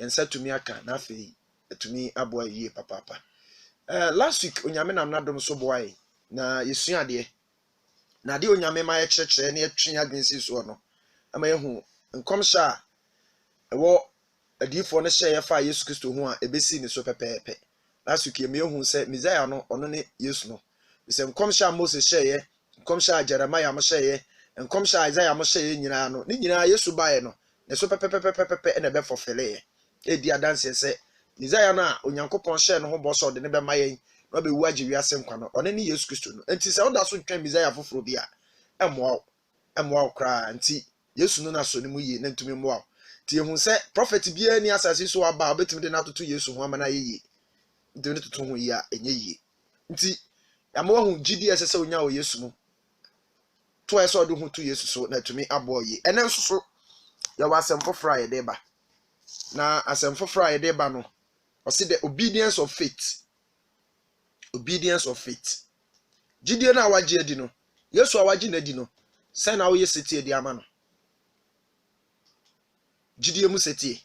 yensa tumi aka na afei tumi aboa yie papa. Last week onyame nam nadom so boae na yesua de na de onyame ma ye kyerɛkyerɛ na yɛtwe adwensi so no ama yehu nkomsha ewo adifo no hyɛ yɛfa Yesu Kristo ho a ebesi ne so pɛpɛɛpɛ. Last week me yehu sɛ Messiah no ɔno ne Yesu no. Bisɛ nkomsha Moses hyɛ ye, nkomsha Jeremiah mo hyɛ ye, nkomsha Isaiah mo hyɛ ye nyina no. Ne nyina Yesu bae no. Ne so pɛpɛpɛpɛpɛ na be fulfille. Edi adanse sɛ Messiah no a Onyankopɔn hyɛ no ho bɔ so de ne be ma yɛn. Na be wu agye wiase nkwa no. Ɔno ne Yesu Kristo no. Enti sɛ woda so twɛn Messiah foforo bi a ɛmmoa kra nti Yesu no na so ne mu yie na ntumi mmoa. Ti ehun sɛ prophet bia ni asase so aba obetumi de na toto Yesu ho amana yeye. Ntumi de toto ho yi a enye yie. Nti yama hu gidi sɛ onya o Yesu mu. To ɛsɛ ɔde ho to Yesu so na tumi abo yie. Ɛnɛ nso so ya wa asɛm foforo a yɛde ba. Na asɛm foforo a yɛde ba no ɔse the obedience of faith. Obedience of faith. Gidi na awagye adi no. Yesu awagye na adi no. Sɛ na wo yeseti adi ama no. Gidi emu seti.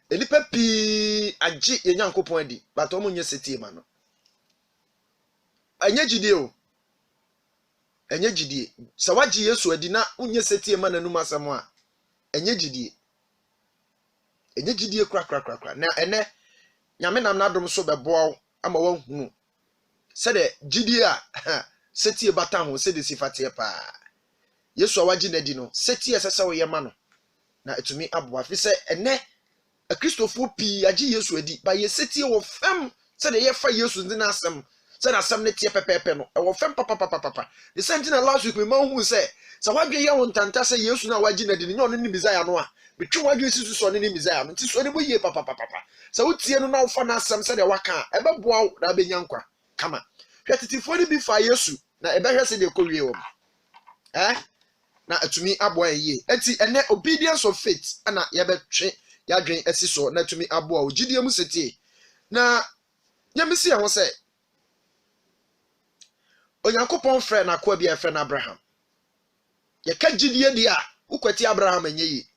Enipa pi agye Nyankopɔn adi, but ɔmo nye seti ma no. Anya gidi o. Anya gidi. Sɛ wagye Yesu adi na unye seti ma nanum asɛm a, anya gidi. Anya gidi kra. Na ene Nyame nam nadom so bɛboa ama wanhunu. Sɛ de gidi a seti bata ho sɛ de sifate pa. Yesu awagye na adi no, seti ɛsɛ wo ye ma no. Na etumi aboa fi sɛ ene a Kristofo pi agye Yesu adi ba ye seti wo fam sɛ de ye fa Yesu ndi na asɛm sɛ na asɛm ne tie pɛpɛpɛ no wo fam papa the same thing last week me ma hu sɛ wadwe ye wo ntanta sɛ Yesu na wagye na adi no ne Messiah no a betwe wadwe sisu so ne Messiah no nti so ne bo ye papa sɛ wo tie no na wo fa na asɛm sɛ de waka ɛbɛboa wo na benya nkwa kama hwɛ titifo ne bi fa Yesu na ɛbɛhwɛ sɛ de kɔwie wo na atumi aboa yie enti ene obedience of faith ana yɛbɛtwe yadwen asi so na atumi aboa wo gidie mu setie na nyamisi ya ho sɛ Onyankopɔn frɛ na kwa bi frɛ na Abraham yɛka gidie di a ukwati Abraham enye yi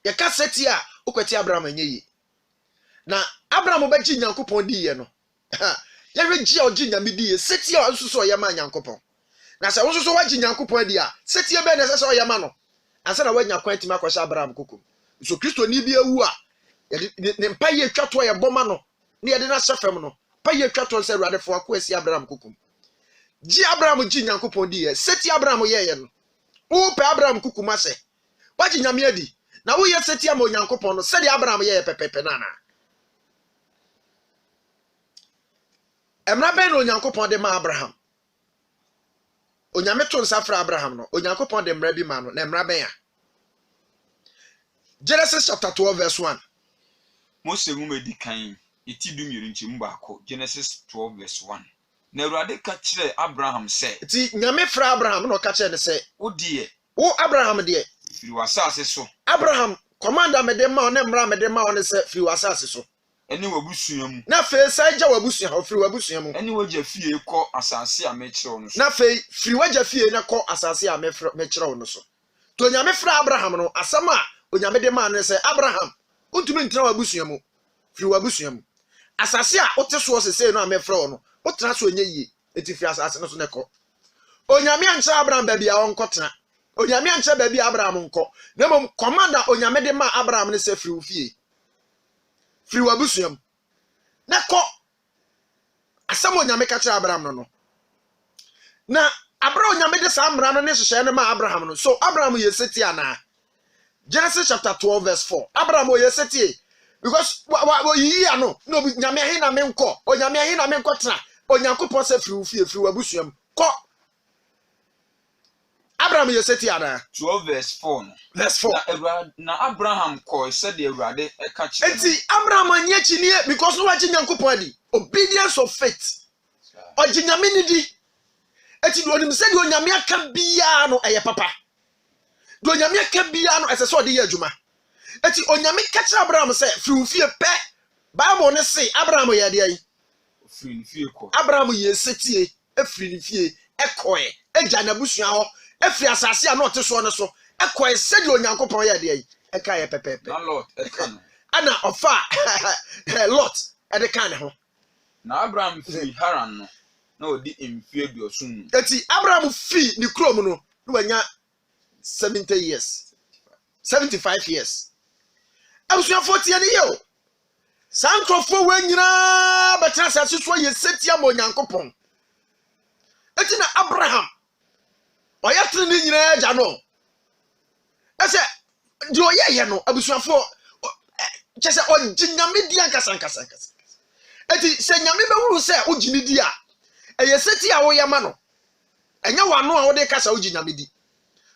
yɛka setie a ukwati Abraham enye yi na Abraham bɛgye Nyankopɔn di ye no yɛhwɛ gye ogi nyame di ye setie a nso so yɛ ma Nyankopɔn na sɛ wonso so wagye Nyankopɔn di a setie be na sɛ sɛ oyɛ ma no ansa na wanya kwan timi akɔhyɛ Abraham kokom so Kristo ni bi ewu a ne mpa ye twato yɛ bɔma no ne yɛde na hyɛfam no pa ye twato sɛ Awurade fo akɔ asi Abraham kokom gye Abraham gye Nyankopɔn di ye setie Abraham ye no wo pe Abraham kokom asɛ wagye nyame adi na wo ye setie ma Nyankopɔn no sɛ de Abraham ye pɛpɛpɛ na emra ben Onyankopɔn de ma Abraham Onyame to nsa fra Abraham no Onyankopɔn de mra bi ma no na mra ben a Genesis chapter 12 verse 1 Mose nwoma di kan eti du miru nkyem baako Genesis 12 verse 1 na Awurade ka kyerɛ Abraham sɛ ti Nyame fra Abraham no ka kyerɛ ne sɛ wo die wo Abraham de firi wasase so Abraham commander me de ma ne mra me de ma ne sɛ firi wasase so eni wabusua mu na fe sai gya wabusua ho firi wabusua mu eni wagya fie kɔ asase a mekyerɛw no so na fe firi wagya fie na kɔ asase a mekyerɛw no so to Nyame fra Abraham no asɛm a Onyame de ma ne sɛ Abraham untumi ntra wabusua mu firi wabusua mu asase a wote so sesei no a mefra wo no wotra so onye yie eti firi asase no so ne kɔ Onyame ankyɛ Abraham ba bia wonkɔtena Onyame ankyɛ ba bia Abraham nkɔ na mom commander Onyame de ma Abraham ne sɛ firi wo fie firi wabusua mu na kɔ asɛm Onyame ka kyerɛ Abraham no na Abraham Onyame de saa mmara no ne hyehyɛ ne ma Abraham no so Abraham ye seti ana Genesis chapter 12 verse 4 Abraham ye seti because yi ano no Nyame ahi na menkɔ Onyame ahi na menkɔ tena Onyankopɔn sɛ firi wo fie firi wabusua mu kɔ Abraham ye seti ana 12 verse 4 no verse 4 na Abraham kɔ sɛ de Awurade ka kyerɛ enti Abraham anya chinie because no wagye Nyankopɔn adi obedience of faith ogye Nyame ni di enti do onim sɛ de Onyame aka bia no ɛyɛ papa do Onyame aka bia no ɛsɛ sɛ ɔde yɛ adwuma enti Onyame ka kyerɛ Abraham sɛ firi wo fie pɛ Bible ne say Abraham yɛ de ayi firi fie kɔ Abraham yɛ setie efiri ne fie ɛkɔe egya na busua hɔ efiri asase a na ɔte so ne so ɛkɔe sɛ de Onyankopɔn yɛ de ayi eka ye pepepe na Lot ekano ana ofa Lot e de kan ho na Abraham fi Haran no na odi mfie duosun eti Abraham fi ni krom no no wanya 70 years 75 years abusuafo tie ne yo sankrofo wanyina betra asase so ye setia mo Nyankopon eti na Abraham oyatre ni nyina agya no ese di oyeye no abusuafo chese oginyame di ankasa eti se nyame bewuru se ogini di a eye setia wo yama no enya wano a wo de kasa oginyame di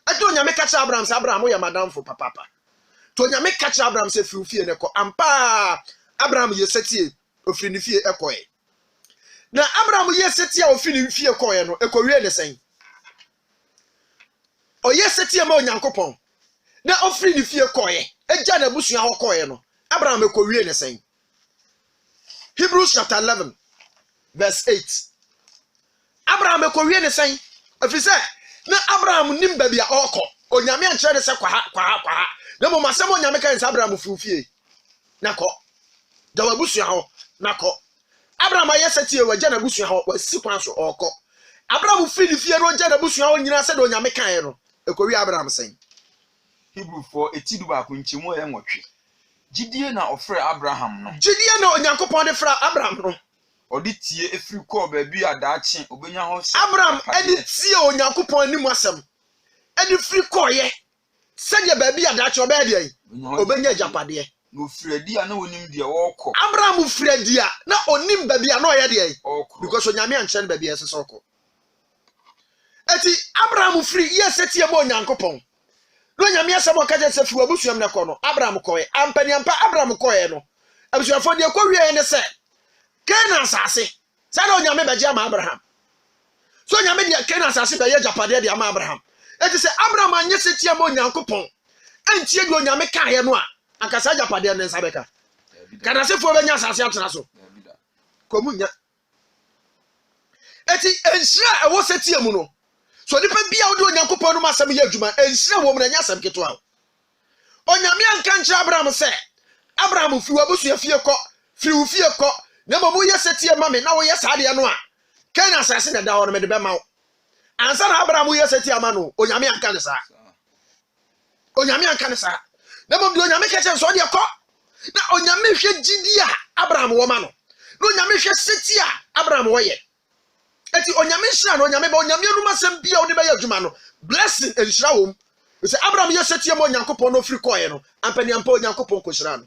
eti onyame kasa Abraham se Abraham wo yama damfo papa to onyame kasa Abraham se fiufie ne ko ampa Abraham ye setie ofiri ne fie ekoye na Abraham ye setie ofiri ne fie ekoye no ekowie ne sen oye setie ma Onyankopon na ofiri ne fie ekoye eja na busua ho ekoye no Abraham ekowie ne sen Hebrews chapter 11 verse 8 Abraham ekowie ne sen afise na Abraham nim ba bia okọ onyame ankyere ne se kwa ha na mo masem onyame kan se Abraham fiufie na ko dawa busua ho na ko Abraham aye setie waja na busua ho wasi kwan so okọ Abraham firi fie no waja na busua ho nyina se do onyame kan no ekowie Abraham sen Hebrew for etidu ba ko nchemu ye nwotwe gidie na ofre Abraham no gidie na Onyankopon de fra Abraham no odi tie efiri ko ba bi adaache obenya ho Abraham edi tie Onyankopon anim asem edi firi ko ye se de ba bi adaache oba de yi obenya japade no fredi ana wonim de wokọ Abraham fredi a na onim ba bi ana oye de yi okọ because onyame anche ba bi esese okọ eti Abraham free ye setie mo Onyankopon no nyame asem okaje se fi wabusuam ne ko no Abraham koye ampani ampa Abraham koye no abusuafo de ko wie ne se Canaan asase sa na onyame beje ama Abraham so nyame de Canaan asase be ye japade de ama Abraham eti se Abraham anye setie mo Onyankopon antie de onyame kae no a ankasa japade ne nsabeka kana se fo benya asase atena so komunya eti enhira ewo setie mu no so nipa bia wo de Onyankopon no masem ye adwuma enhira wo mna nya asem keto onyame anka nkyere Abraham se Abraham fi wabusu afie ko fi wo fie ko na mo ye setie mame na wo ye saade no a Canaan asase na da wo no me de be ma wo ansa na Abraham ye setie ama no onyame anka ne sa na mo de onyame keche so de ko na onyame hwe gidi a Abraham wo ma no na onyame hwe setie a Abraham wo ye eti onyame hira no onyame ba onyame no masem bia wo de be ye adwuma no blessing enhira wo se Abraham ye setie mo Onyankopon no firi koye no ampani ampa Onyankopon ko hira no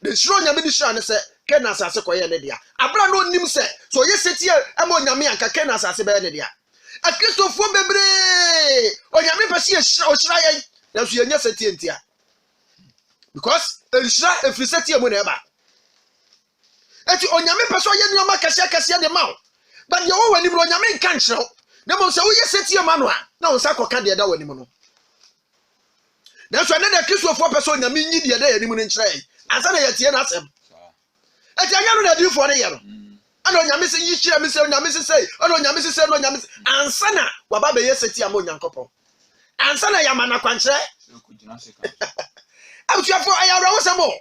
de hira onyame de hira ne se Canaan asase koye ne dia Abraham no nim se so ye setie ama onyame anka Canaan asase be ne dia a Kristofo bebre onyame pese ye hira ye na so ye nya setie ntia because enhira efiri setie mo na eba eti onyame pese ye nyoma kase de ma but ye wo wani bro nyame nka nkyerɛw na mo se wo ye setie ma no a na wo sa koka de da wani mu no na so na da Kristofo pese onyame nyi de da yani mu no nkyerɛ ansa na ye tie na asɛm eti anya no na di fo ne ye no ana onyame se yi hyira me se onyame se sei ana onyame se sei no onyame ansa na waba be ye setie ma Onyankopon ansa na ya mana kwankyerɛ abutuafo ayawra wo sɛ mo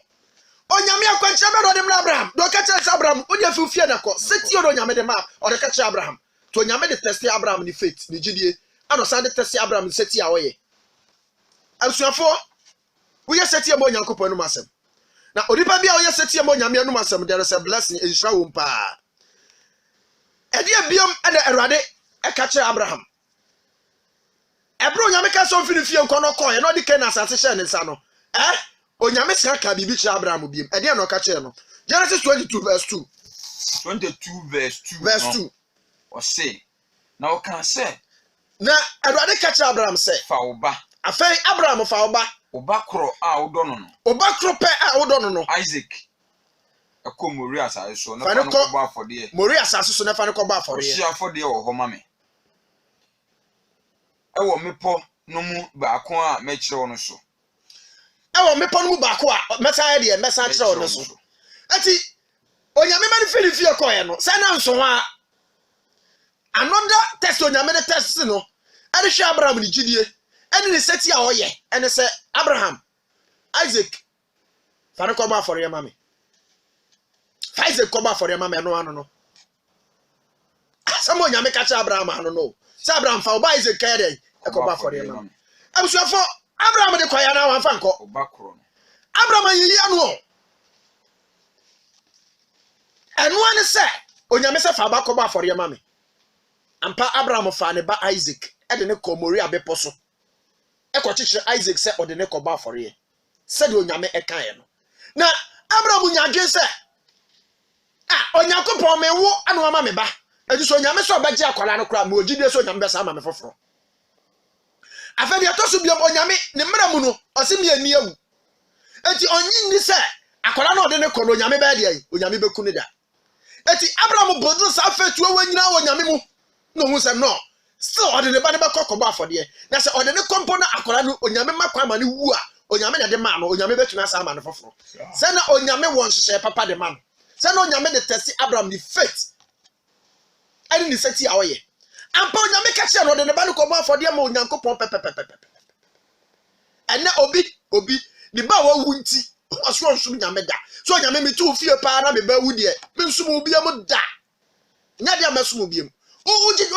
onyame akwankyerɛ be do de Abraham do ka kyerɛ Abraham o de fi fie na ko setie do onyame de ma o de ka kyerɛ Abraham to onyame de test Abraham ni faith ni gidie ano san de test Abraham ni setie a wo ye abutuafo wo ye setie ma Onyankopon no masem na odipa bia wo ye setie ma onyame no masem there is a blessing enhira wo mpa edi abiam ana Awurade e ka kyerɛ Abraham ebro onyame ka so mfiri fie nko no ko ye no de Canaan asase hye ne nsa no onyame sika ka bibi kyerɛ Abraham biem edi na o ka kyerɛ no Genesis 22 verse 2 verse 2 o say na o kan say na Awurade ka kyerɛ Abraham say fa wo ba afei Abraham fa wo ba oba kro a wodo no oba kro pe a wodo no Isaac ekọ Moriah asase so na fa no ko ba afode Moriah asase so na fa no ko ba afode ye afode wo ho mame ewo mepo no mu ba ko a me kyerɛ wo no so ewo mepo no mu ba ko a mesa de mesa kyerɛ wo no so ati onyame ma ne firi fie ko ye no sa na nso ha another test onyame de test no ade hwe Abraham ni gidie ene ne seti a oye ene se Abraham Isaac fane ko ba for ye mame Isaac ko ba for ye mame no Samo nyame ka cha Abraham ano no sa Abraham fa oba Isaac ka dey e ko ba for ye mame abusuafo Abraham de kwaya na wan fa nko oba kro no Abraham yiyi anu enu ane se onyame se fa ba ko ba for ye mame ampa Abraham fa ne ba Isaac e de ne ko Moria bepo so e ko chichire Isaac se o de ne ko ba for ye se de onyame e kan ye no na Abraham nya adwen se Onyankopon me wo anu ama me ba edi so onyame so ba gi akwala no kra ma ogide so onyame be sa ama me foforo afedi atosu biom onyame ne mra mu no osi me ani awu eti onyi ni se akwala no de ne ko no onyame ba de ai onyame be ku ne da eti Abraham bodu sa fetu wanyina onyame mu no hu se no still ode ne ba ne be kokobo afode na se ode ne kompo na akwala no onyame makwa ma ne wu a onyame na de ma no onyame betuna sa ama ne foforo se na onyame won hye papa de ma no se na onyame de test Abraham the faith ani ni seti awoye ampa onyame ka che no de ne ba no kobo afode ma onyankopon pepepepepe ene obi ni ba wa wu nti aso nsum nyame da so onyame mi tu fie pa na me ba wu de me nsum obi am da nya de amesum obi am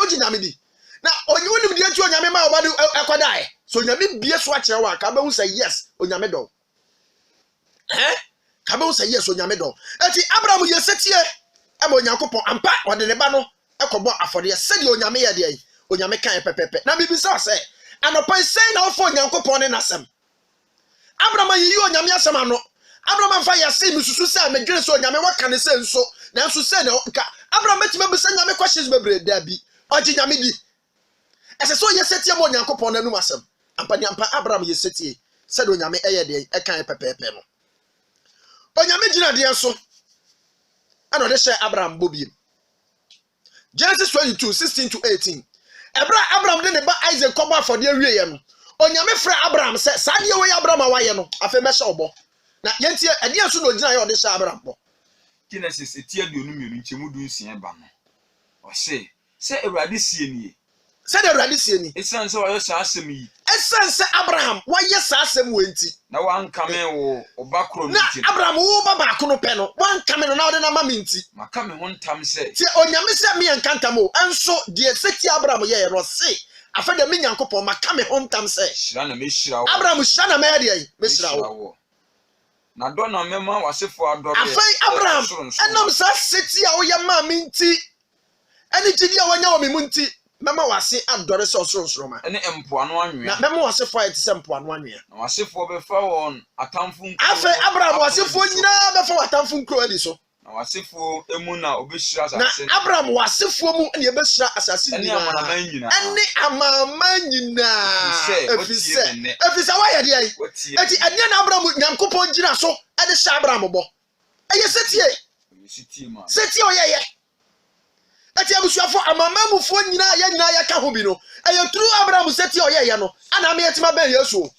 oji nyame di na onye wonim de nti onyame ma oba de akwadae so onyame bie so akere wa ka ba hu say yes onyame do ka ba hu say yes onyame do eti Abraham yesetie e ma onyankopon ampa ode ne ba no ekobo afode se de onyame ye de onyame kan pepepe na bibisa se anopai sei na ofo onyankopon ne nasem Abraham yi onyame asem ano Abraham fa yase misusu se medwene se onyame waka ne se nso na nso se na ka Abraham betima be se nyame questions bebre da bi oji nyame di ese so yesetie mo onyankopon na num asem ampa ni ampa Abraham yesetie se de onyame eye de e kan pepepe no onyame gina de nso ana de share Abraham bobiem Genesis 22:16-18 Abraham de ne ba Isaac koba for de wiye no onyame fra Abraham se sa de we Abraham awaye no afa me hye obo na yentie ade nso no gina ye ode hye Abraham bo Genesis etie de onu mienu nchemu du nsia ba no o se Ewurade sie nie se de Ewurade sie ni esan se wayo sa asem yi esan se Abraham waye sa asem wenti na wan kame wo oba kro na Abraham wo baba ko no pe no wan kame no na ode na ma minti maka me ho ntam se ti onyame se me enkantam o enso de seti Abraham ye ro se afa de me nyankopon maka me ho ntam se shira na me shira wo Abraham shira na me de me shira wo na do na mema wasefo adore afa Abraham enam sa seti a wo ye ma minti eni gidi a wanya wo me munti mema wase adore se osoro ma ene empoano anwea na mema wasefo ayete se empoano anwea na wasefo be fa won atamfo nkro afa Abraham wasefo nyina be fa watamfo nkro adi so na wasefo emu na obeshira na asase Abraham wasefo mu ne ebeshira asase ene amanaman nyina ene amama nyina efisa wa ye de ai eti ene na Abraham nyankopon gina so ede sha Abraham bo eye setie ma setie oyeye eti abusuafo amamamufo nyina ya ka ho bi no eye tru Abraham setie oyeye no ana me yetima ben Yesu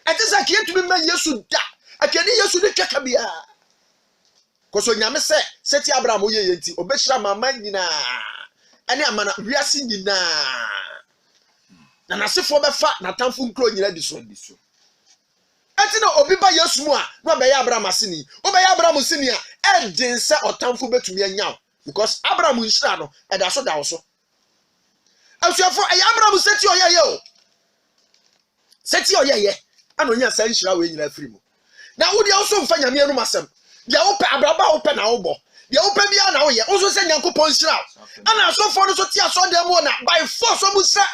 eti sa ke yetumi ben Yesu da akeni Yesu de twaka bia koso nyame se setie Abraham oyeye nti obeshira mama nyina ene amana wiase nyina na nasefo befa na tamfo nkro nyina di so eti na obi ba Yesu mu a no be ya Abraham asini o be ya Abraham sini a edin se otamfo betumi anyaw because Abraham nshira no eda so da wo so asuafo eya Abraham seti oyeye o seti oyeye ana onya sa nshira we nyina afiri mu na wo dia wo so mfa nyame anu masem dia wo pe abraba wo pe na wo bo dia wo pe bia na wo ye wo so se nyankopon nshira ana asofo no so ti aso dem wo na by force omu sra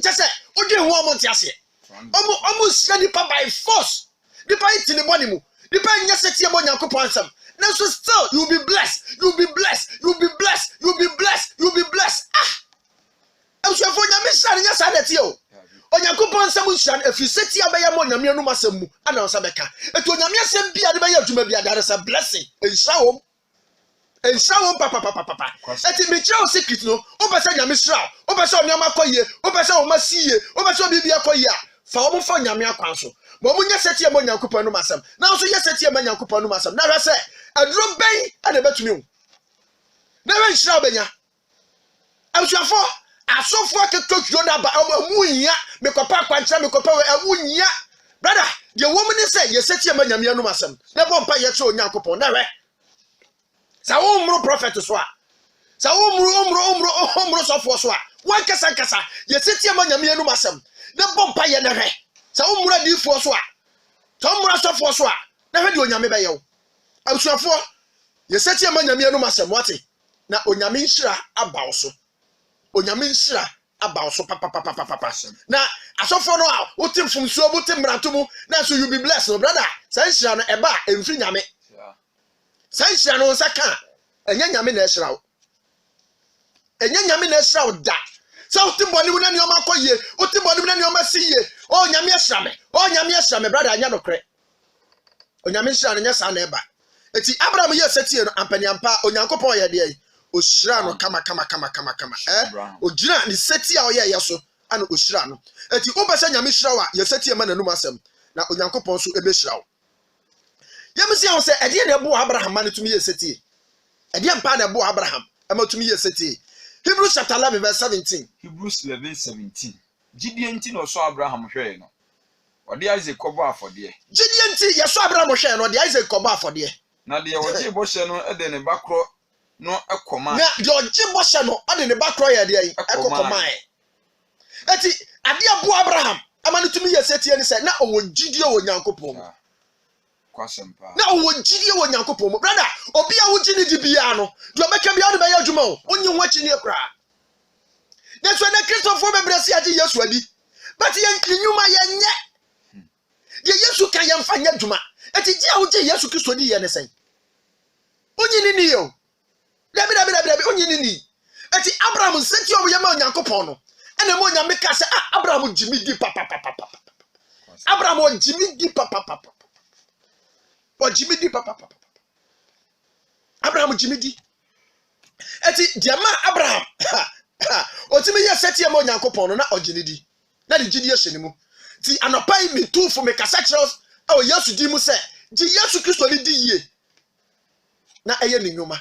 chese odwe hu omu ti ase omu sra nipa by force nipa itini boni mu nipa nya seti e mo nyankopon ansem now so still you'll be blessed. You'll be blessed. You'll be blessed. You'll be blessed. You'll be blessed. I'm sure for your mission, yes, I let you. On your coupon, some mission, if you sit here by your money, you know, Masamu, and Osabeka. And when your mission be at the to maybe that is a blessing. And show papa. Let it be your secret, no. Oversell your mission, oversell your Makoye, oversell Massie, oversell Bibia Koya. For your council. Momunya seti e monya kupanu masam na so ye seti e monya kupanu masam na hwe se adro ben ade betumi na we nhira obenya abusuafo asofo aketokyo na ba amunya mekopa kwantra mekopa we amunya brother the woman say yeseti ama nyame anum asem na bo mpa ye che onyankopon na hwe sa wo mru prophet so a sa wo mru sofo so a wan kasa yeseti ama nyame anum asem na bo mpa ye na hwe sa wo mru adifo so a sa wo mru sofo so a na hwe de onyame be ye wo abusuafo yeseti ama nyame anum asem wate na onyame nhira abaw so onyame nhira abaw so papa na asofo no a wotim fumsuo wotim mranto mu na so you be blessed no brother san nhira no eba emfiri nyame san nhira no saka enya nyame na ehira wo enya nyame na ehira wo da so wotim boni mu na ne oma koye wotim boni mu na ne oma siye o nyame ehira me brother anya no kre onyame nhira no nya sa na eba eti Abraham ye setie no ampaniampa onyankopon ye de oshira no kama ogira ni seti a oye yeso ana oshira no eti obese nyame shira wa ye seti ma nanum asem na onyankopon so ebe shira wo yemsi a wo se ede na ebo Abraham ma ne tumi ye seti ede ampa na ebo Abraham ama tumi ye seti Hebrews chapter 11 verse 17 Hebrews 11:17 Gideon nti no so Abraham hwe no ode Isaac kobo afode Gideon nti ye so Abraham hwe no ode Isaac kobo afode na de woje bo hye no ede ne bakro no ekoma na de oje bo hye no ade ne bakro ye de ekoma eti ade abo Abraham ama ne tumi ye seti ni se na owo gidie wo nyankopon kwasempa na owo gidie wo nyankopon brother obi a wo gini di bia no de obeka bia no be ya adwuma o onyi ho achi ne kra na so na Christopher bebresi age Yesu adi but ye nyuma ye nye de Yesu kan ye mfa nya adwuma eti ji a wo je Yesu Kristo di ye ne sen onyi ni yo dabi onyi ni eti Abraham senti obo ye ma nyankopon no ena mo nyame ka se Abraham jimi di papa Abraham jimi di papa o jimi di papa Abraham jimi di eti diama Abraham o timi ye seti e mo nyankopon no na ogini di na de gidi ye hye ne mu ti anopai mi tu fo me kasa kire o Yesu di mu se ji Yesu Kristo ni di ye na eye ni nyuma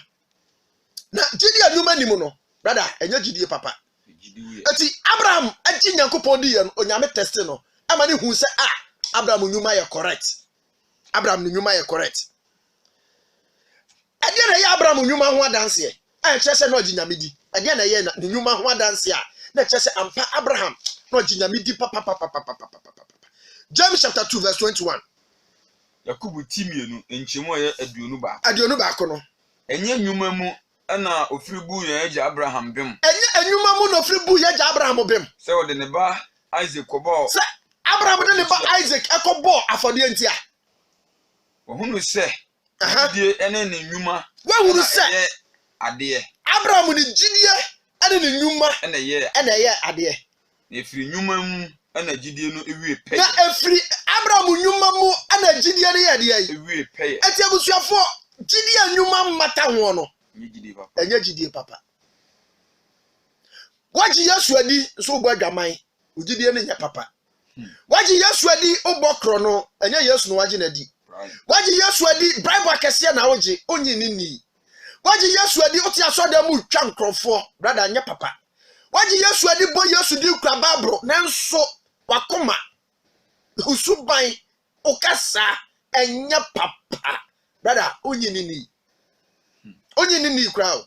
na gidi anyuma ni mu no brother enya gidi papa eti Abraham agi nyankopon di ye no onyame test no ama ne hu se Abraham nyuma ye correct Abraham nyuma ye correct ade na ye Abraham nyuma ho adanse e kire se na ogi nyame di ade na ye na nyuma ho adanse a na kire se ampa Abraham na ogi nyame di papa James chapter 2 verse 21 Yakubu timienu enchemo ye aduonu ba no enye nyuma mu na ofiribu ye age Abraham bem enye nyuma mu na ofiribu ye age Abraham bem se wode ne ba Isaac kobo se Abraham de ne ba Isaac ekobo afode ntia ohunu se die ene ne nyuma wahunu se ade Abraham ni gidie ene ne nyuma ene ye ade na efiri nyuma mu ana gidie no ewie pay na efiri Abraham nyuma mu ana gidie ne ye de ewie pay eti abusuafo gidie nyuma mata ho no enye gidie papa waji Yesu adi so ogbo adwaman ogidie ne nya papa waji Yesu adi obokro no enye Yesu no waji na di waji Yesu adi Bible akese na woje onyi ni waji Yesu adi oti asoda mu twa nkrofo brother anya papa waji Yesu adi bo Yesu di kura Bible nanso wakoma usuban okasa enya papa brother onyi ni kura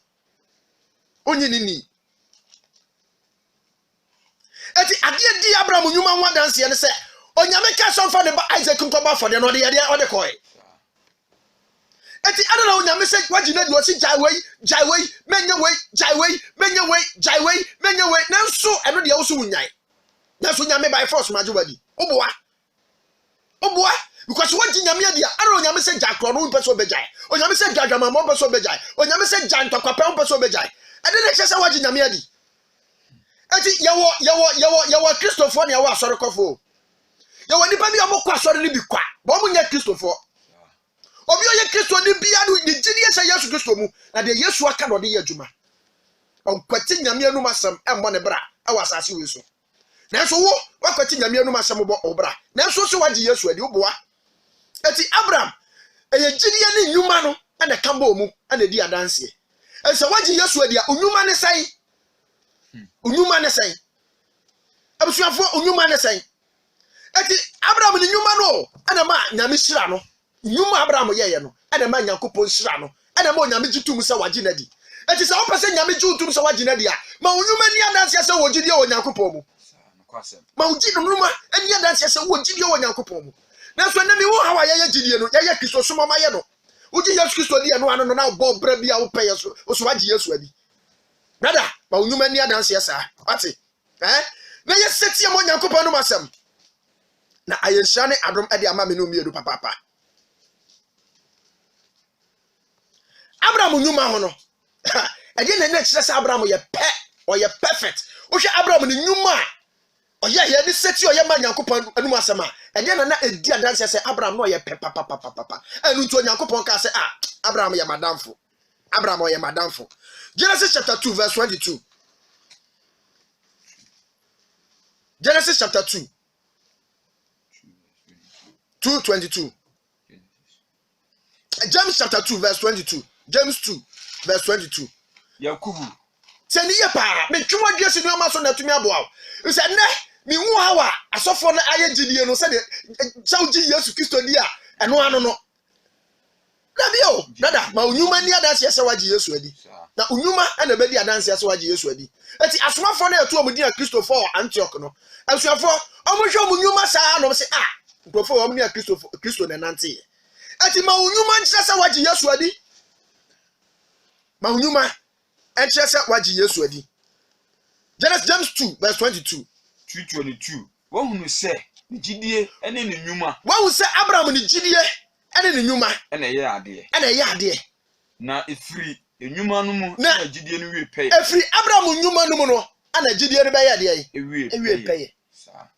onyi ni eti ade di Abraham nyuma ho danse ne se onyame ka so fa ne ba Isaac nkoba for de no de koy eti adana onyame se waji na di o si jaiwei menye wei nanso eno de wo so wunyan nanso nyame by force majubadi oboa because waji nyame dia adana onyame se jakro no mpeso bejai onyame se jadwama mo mpeso bejai onyame se jantokwape mo mpeso bejai adana chese waji nyame adi eti yawo Christopher ne yawo asorekofo yawo nipa mi amokwa asore ni bi kwa bo mo nya Christopher obi oye Kristo ni bia no ni gidi ye Yesu Kristo mu na de Yesu aka no de ye adwuma onkwati nyame anum asem emmo ne bra awa asase we so nanso wo wakwati nyame anum asem bo obra nanso so waji Yesu adi oboa eti Abraham eye gidi ye ni nyuma no na kambo mu na di adanse ense waji Yesu adi a onyuma ne sai abusuafo onyuma ne sai eti Abraham ni nyuma no ana ma nyame hyira no nyuma Abraham ye no ana ma Nyankopɔn hyira no ana ma nyame gitum se wagye nadi eti se wo pese nyame gitum se wagye nadi a ma nyuma ni adanse se wogye die wo Nyankopɔn mu ma wogye nyuma ani adanse se wogye die wo Nyankopɔn mu na so na mi wo hawa ye gidie no ye Kristo so mama ye no wogye Yesu Kristo die no ano no na bo bra bia wo pɛ Yesu wo so wagye Yesu adi nada ma nyuma ni adanse sa ate na ye setie mo Nyankopɔn no masem na ayenhia ne adom ade ama me no miedu papa Abraham nyuma ho no ade na na kire se Abraham ye perfect wo hwe Abraham ne nyuma oye ye ni seti oye ma Nyankopɔn anum asema ade na edi adanse se Abraham no ye papa enu nto Nyankopɔn ka se Abraham ye madamfo Abraham ye madamfo Genesis chapter 2 verse 22 Genesis chapter 2 2:22 James chapter 2 verse 22 James 2 verse 22 Yakubu seni ye pa me twuma dwe se noma so na tumi aboa o se ne mi hu hawa asofo na aye gidie no se de chawji Yesu Kristo di a eno ano no na bio dada ma unyuma ni adanse se wagye Yesu adi na unyuma na be di adanse se wagye Yesu adi eti asomafo na eto omudi na Kristo for Antioch no asuafo omohwe omunyuma saa no se Nkofo wa mni Kristo na nante ati ma unyuma nkyere se wagye Yesu adi ma unyuma nkyere se wagye Yesu adi James 2 verse 22 2:22 wo hunu se ni gidie ene ni nyuma wo hu se Abraham ni gidie ene ni nyuma ene ye ade na efiri enyuma no mu na gidie no wie peye efiri Abraham nyuma no mu no ana gidie no be ye ade ewie peye sa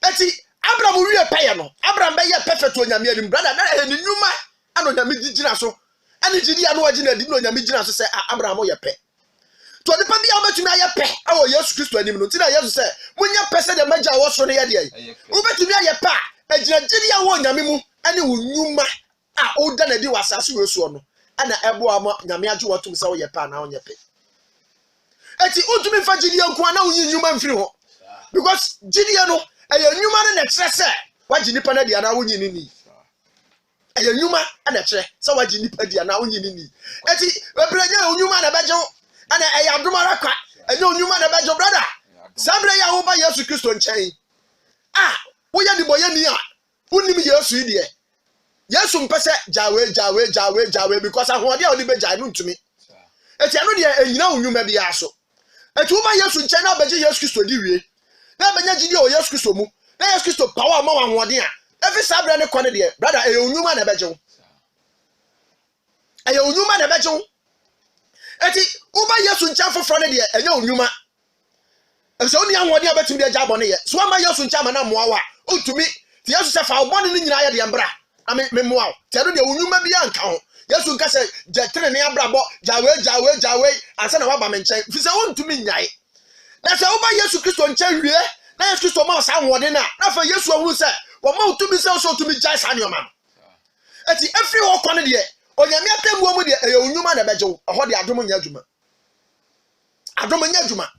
eti Abraham wie peye no Abraham be ye perfect onyame anim brother na ni nyuma ano nyame gigina so ani gidi ano wagina adi no nyame gina so se Abraham ye pe to de pa bia betumi aye pe awo Yesu Kristo anim no ntina Yesu se munya pese de magya wo so no ye de wo betumi aye pa agina gidi awo nyame mu ani wo nyuma o da na di wasase we so no ana ebo ama nyame age wo tum se wo ye pa na wo ye pe eti utumi fa gidi anko na wo nyuma mfiri ho because gidi no eye nyuma na kire se wagye nipa na dia na wo nyini ni eye nyuma na kire se wagye nipa dia na wo nyini ni eti ebrenya onyuma na beje ana eye adomara kwa enye onyuma na beje brother sabre ya wo ba Yesu Kristo nchen wo ye di boye ni unim Yesu ide Yesu mpese jawe because ahode a odi be jai no ntumi eti anu de enyina onyuma bia so eti wo ba Yesu nchen na beje Yesu Kristo di wie na benya gidi o Yesu Kristo mu na Yesu Kristo power ma wanhode a every sabre ne kone de brother eye onyuma na beje wo eye onyuma na beje wo eti wo ba Yesu nchen foforo ne de enye onyuma ese oni anhode a betumi de jabo ne ye so ma Yesu nchen ma na moawa otumi ti Yesu se fa obone ne nyina ye de mbra me moawa ti ado de onyuma bi anka ho Yesu nka se jetere ne abrabo jawe ansa na waba me nchen fi se wontumi nyae na se wo ba Yesu Kristo nchen wie na Yesu Kristo ma sa anhode na fa Yesu ahuru se wo ma otumi se so otumi jai sa ne oma eti every wo kone de onyame atemwo mu de eye onyuma na beje wo ho de adom nya adwuma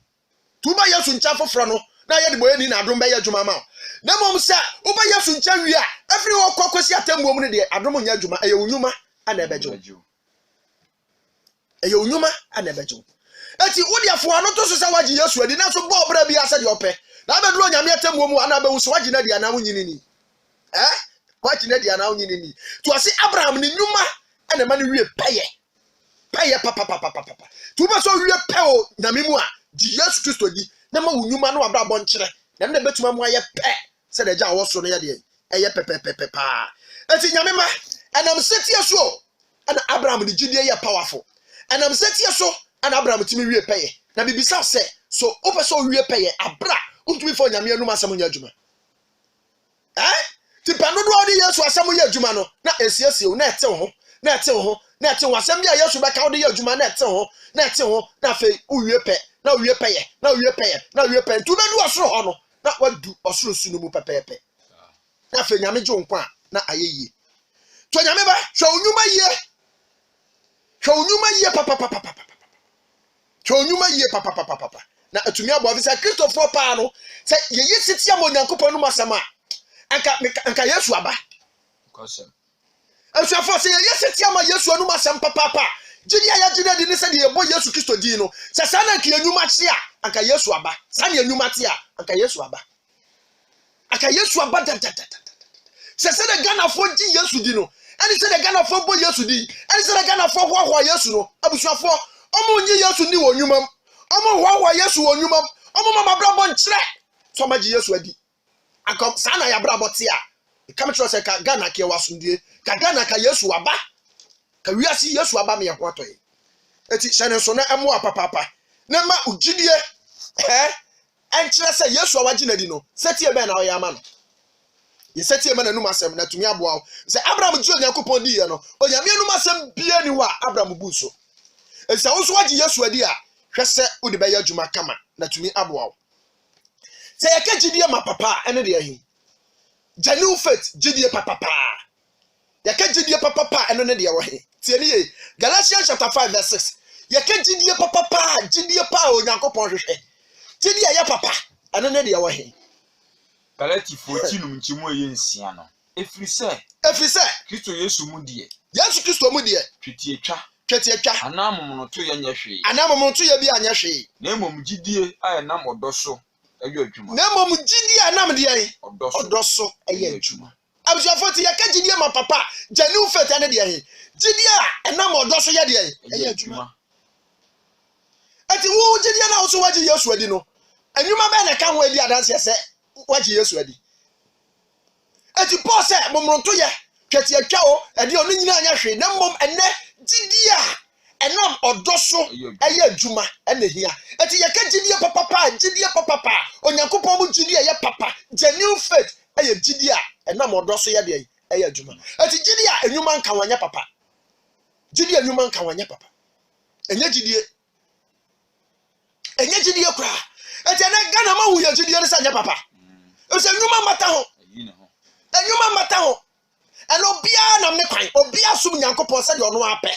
tuba Yesu ncha foforo no na ye de boye ni na adom be ye adwuma ma na mom se wo ba Yesu ncha wi a every wo kokosi atemwo mu de adom nya adwuma eye onyuma ana beje wo eye onyuma ana beje wo eti wo de afo ano to so se wagye Yesu adi na so bo obra bi ase de ope na be duro onyame atemwo mu ana be wo so wagye na dia na wo nyini ni wagye na dia na wo nyini ni to ase Abraham ni nyuma ana ma ne wie peye papa to ba so wie pe o na memu a di Yesu Kristo di na ma wo nyuma no abra bo nkyere na na betuma mu aye pe se de ja wo so no ye de eye pepe pa eti nyame ma anam setie so ana Abraham ni gidie ye powerful anam setie so ana Abraham timi wie peye na bibisa se so opeso wie peye abra untumi fo nyame anum asam nya adwuma ti pano do odi Yesu asam nya adwuma no na esiesie na ete ho na ete wasem bia Yesu be ka odi ye adwuma na ete ho na fe uwie pe na wie peye tu na du osoro ho no na wadu osoro su no mu pepepe na fe nyame jo nkwa na ayeye to nyame ba hwe onyuma ye papa hwe onyuma ye papa na atumi aboa visa Christopher pa no say ye yesitia mo Nyankopon no masama anka Yesu aba Kosem. Asuafo say ye yesitia ma Yesu no masam papa gidi aya gidi de ne say ye bo Yesu Kristo di no say sa na anka enwuma tie a anka Yesu aba sa na enwuma tie a anka Yesu aba aka Yesu aba da say the Ghana for di Yesu di no and say the Ghana for bo Yesu di and say the Ghana for ho Yesu no abusuafo omo nyi Yesu ni wonwumam omo ho Yesu wonwumam omo mama brabo nkyere so ma gi Yesu adi akom sa na ya brabo tie a come trust say ka Ghana ke wasundie ka Ghana ka Yesu aba ka wiasi Yesu aba me ho atoyi eti hyane so na emo apapapa na ma ugidie enkyere say Yesu awaji na di no setie be na oyama no yesetie me na num asem na tumi aboa say Abraham ji Onyankopon di ye no onyame num asem bia ni wa Abraham bu so esa wo so wagi Yesu adi a hwese wo de be ya adwuma kama na tumi aboa say yaka gidie ma papa ene de ahi genuine faith gidie papa yaka gidie papa ene ne de wo he tie ni ye Galatians chapter 5 verse 6 yaka gidie papa gidie pa Onyankopon hwehwe gidie ya papa ene ne de wo he Galati 14 nchimu yensia no efiri se Kristo Yesu mu die Yesu Kristo mu die twetietwa anamom no to ye nyehwe anamom to ye bi anyehwe na emom gidie a enam odoso eyo adwuma na emom gidie anam de ye odoso eyo adwuma abusuafo ti yaka gidie ma papa genuine faith ene de ye gidie a enam odoso ye de ye eyo adwuma ati wo gidie na wo so wagi Yesu adi no anwuma be na ka ho adi adanse se wagi Yesu adi ati Paul say momronto ye twetiatwa o ade onu nyina anya hwe na mom ene gidie enam odoso eye adwuma ene hia ati yaka gidie papa Onyankopon mu gidie ye papa genuine faith eye gidie enam odoso ye de eye adwuma ati gidie enwuma nka wanya papa gidie enwuma nka wanya papa enye gidie kura ati na Ghana ma wu ye gidie ne sanya papa ose enwuma mata ho and obia na me kwan obia sum Nyankopon se de ono apɛ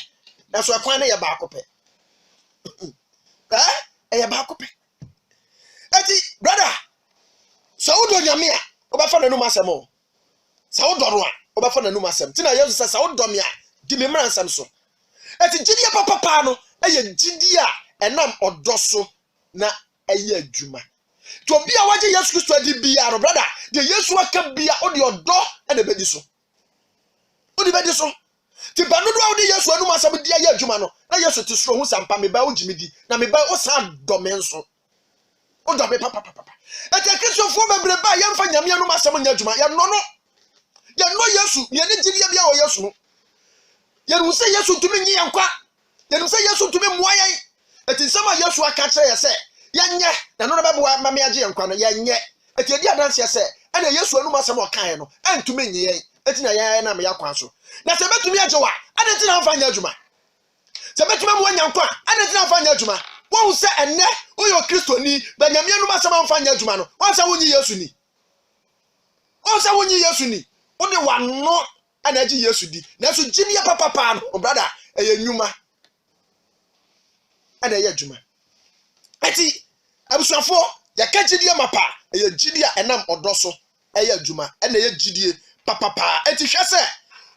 na so kwan na ye ba akopɛ ye ba akopɛ eti brother so wodo nyame a obafa na num asɛm o so wodo ro a obafa na num asɛm tina Yesu se so wodo me a di me mra nsɛm so eti gidie papa no eye gidie a enam odoso na eye adwuma to obia waje Yesu Kristo adi bia no brother de Yesu aka bia odi odo na bedi so ti banodo a odi Yesu anum asam dia ya adwuma no na Yesu ti soro hu sampa me ba wo gimidi na me ba wo sa do me nso o do me papa ete Kristofo bebre ba ya mfa nyame anum asam nya adwuma ya no Yesu ye ne gidie bia wo Yesu no ye ru se Yesu tumi nyi yankwa ye ru se Yesu tumi moa yan ete nsama Yesu aka kire ye se yenye na no ba bo ma me age yankwa no yenye ete edi adanse ye se ene Yesu anum asam o kan no antumi nyi yan etina ya na me yakwan so na se betumi ajewa ade tina amfa nya adwuma se betumi mo nyankwa ade tina amfa nya adwuma won se enne oyo Kristo ni banyame anu masam amfa nya adwuma no won se wonyi Yesu ni wode wano ana agi Yesu di na so gidie papa no brother eye nyuma ana eye adwuma eti abusuafo yaka gidie mapa eye gidie enam odoso eye adwuma ana eye gidie papa eti hwese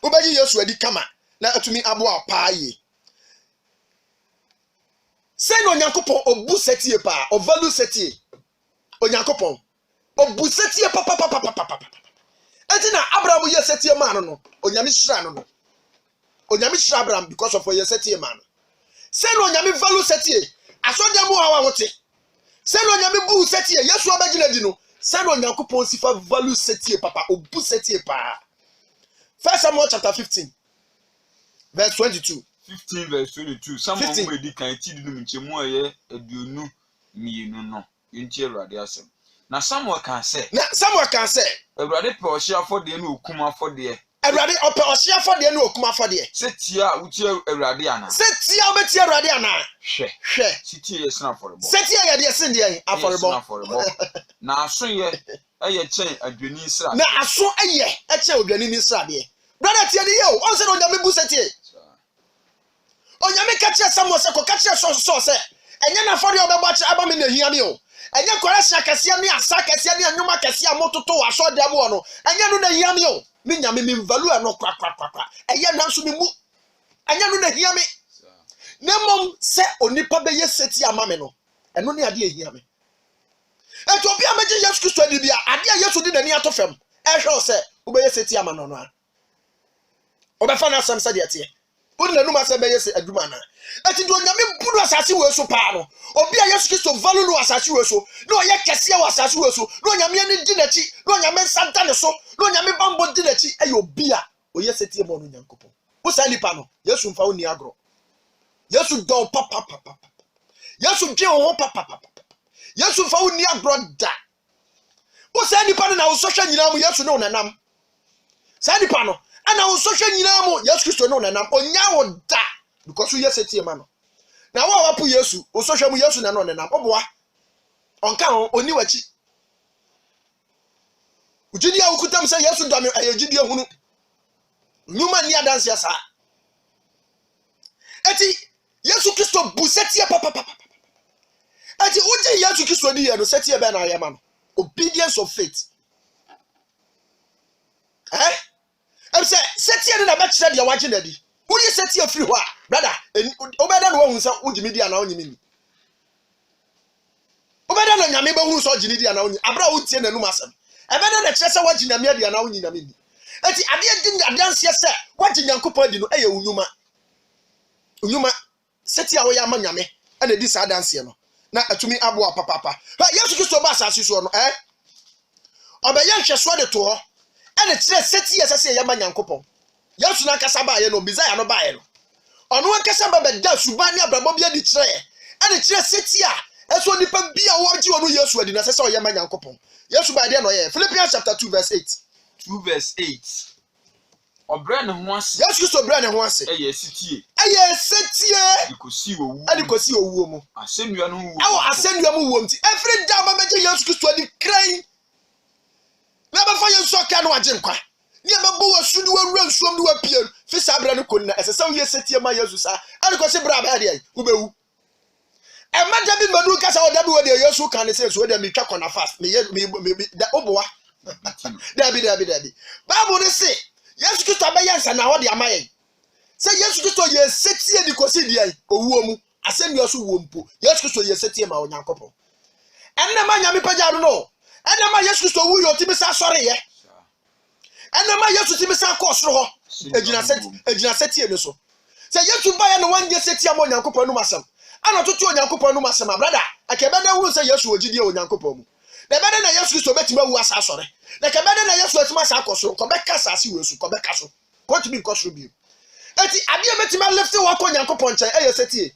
obaji Yesu adi kama na atumi aboa paaye se no Onyankopon obu setie pa o value setie Onyankopon obu setie papa eti na Abraham ye setie man no onyame hira no onyame hira Abraham because of ye setie man se no onyame value setie asodem wo hawa wote se no onyame bu setie Yesu obaji na di no se no Onyankopon sifa value setie papa obu setie pa 1 Samuel chapter 15 verse 22 15 verse 22 Samuel mu edi kan ti dinu nchemu aye aduonu mienu no yenti Awurade asem na Samuel kan say Awurade pe ohye afode na okum afode Awurade ope ohye afode na okum afode se tia uti Awurade ana se tia obeti Awurade ana hwe sitie yesna forebo se tia ye de sen de aforebo na aso ye eye chen adwani sra na aso eye eche odwani ni sra de brother tie de yo on se no nyame bu setie onyame ka kire Samuel se ko ka kire so se Enya na fori obegbachi aba me na hia me o. Enya correction kese ne asa kese ne anwuma kese amototo wa so de abo no. Enya no na hia me o. Me nyame me value no kwa. Enya na so me mu. Enya no na hia me. Na mom se onipa be yeseti ama me no. Eno ne ade hia me. Eto obi amaje Yesu Kristo ani bia ade Yesu di nani atofam. Ehwe se wo be yeseti ama no no a. Obefa na asam se de tie. Wodi nanu ma se be yesi aduma na. Eti do nyame budu asase we so pa no. Obi a Yesu Kristo value no asase we so. No ye kese wa asase we so. No nyame ani di nachi. No nyame santa ne so. No nyame bambo di nachi. E obi a o yeseti e mo no Nyankopon. Wo sa nipa no Yesu mfa wo ni agro. Yesu do papa. Yesu dwe wo papa. Yesu mfa wo ni agro da. Wo sa nipa no na wo so hwa nyina mu Yesu ne wo nanam. Sa nipa no ana wo so hwa nyina mu Yesu Kristo ne wo nanam. Onya wo da because you yeseti e ma no. Na wo wapu Yesu, wo so hwa mu Yesu na no nanam. Oboa. Onka ho oni wachi. Ujidi a ukutam se Yesu do me ayejidi ehunu. Nyuma ni adanse asa. Eti Yesu Kristo buseti papa. Eti uji Yesu Kristo ni ye no seti e be na ayema no. Obedience of faith. Em say seti e na be kire de waje na di. Uyi seti e free ho a brother obeda no hu sa ujimi dia na onyimi ni. Obeda no nyame be hu so ojini dia na onyi abra utie nanu masem. Ebeda na kire se waji nyame dia na onyi nyame ni. Eti ade din adanse se waji Nyankopon di no eye unyuma. Unyuma seti a wo ya ma nyame ana di sa adanse no. Na atumi abo papa. Yesu Kristo ba asase so no obeya hweso de to ho ene kire seti yesese ye ma Nyankopon. Yesu na kasa ba ye no bizaya no ba ye no. Ono kasa ba be da suba ni abrabo bia di kire ene kire seti a eso nipa bia wo ji ono Yesu adi na sese o ye ma Nyankopon. Yesu ba de no ye Philippians chapter 2 verse 8. 2 verse 8. Obre ne ho ase. Yesu Kristo bre ne ho ase. Eye sitie. Adikosi owu mu. Asennua no wu. Awo asennua mu wu mti. Every day ba meje Yesu Kristo adi kran. Na ba fa Yesu aka no agye nkwa. Ni ba bo wasu ni wawura nsuom ni wapie. Fi sabra no konna. Esesa wo yesetie ma Yesu sa. Adikosi bra ba de wo bewu. E maja bi manu kasa wo da bi wo de Yesu kan ne se so de me twa kona fast. Me da oboa. Dabi. Bible ne se Yesu Kristo abeyansa na wo de amaye. Se Yesu Kristo ye setie di kosi dia owuo mu asennua so wo mpo Yesu Kristo ye setie ma Onyankopon enne ma nyame pagya no enne ma Yesu Kristo wu yo timi sa sore ye enne ma Yesu timi sa ko soro ho ejina setie ne so se Yesu ba ya no wanje setie ma Onyankopon no masam ana toto Onyankopon no masam brother akebe na wu se Yesu ogidie Onyankopon mu na bede na Yesu Kristo betima wu asa sore na kebe na Yesu atima sa ko soro ko be kasa asi wesu ko be kaso ko timi ko soro bi eti ade betima left wa ko Nyankopon nche eye setie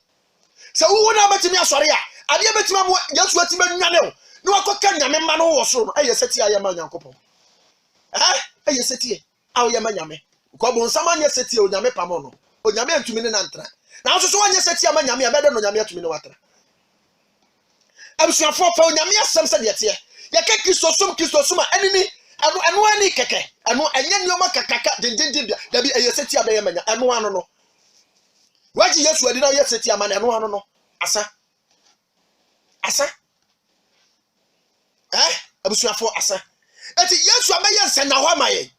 se wo na betima asore a ade betima mo Yesu atima nwane o na wa ko ka nyame ma no wo so no eye setie ayama Nyankopon eye setie awo yama nyame ko bo nsama nya setie o nyame pamo no o nyame antumi ne nantra na so wanya setie ama nyame abede no nyame atumi ne watra abusuafo fa o nyame asem se de tie ye ka Kristo sum a enini anu ani keke anu anya nyoma kakaka dindindin da bi eye setia be yemanya anu anu no waji Yesu adi na ye setia ma na anu no asa abusuafo asa eti Yesu amaye nsa na ho amaye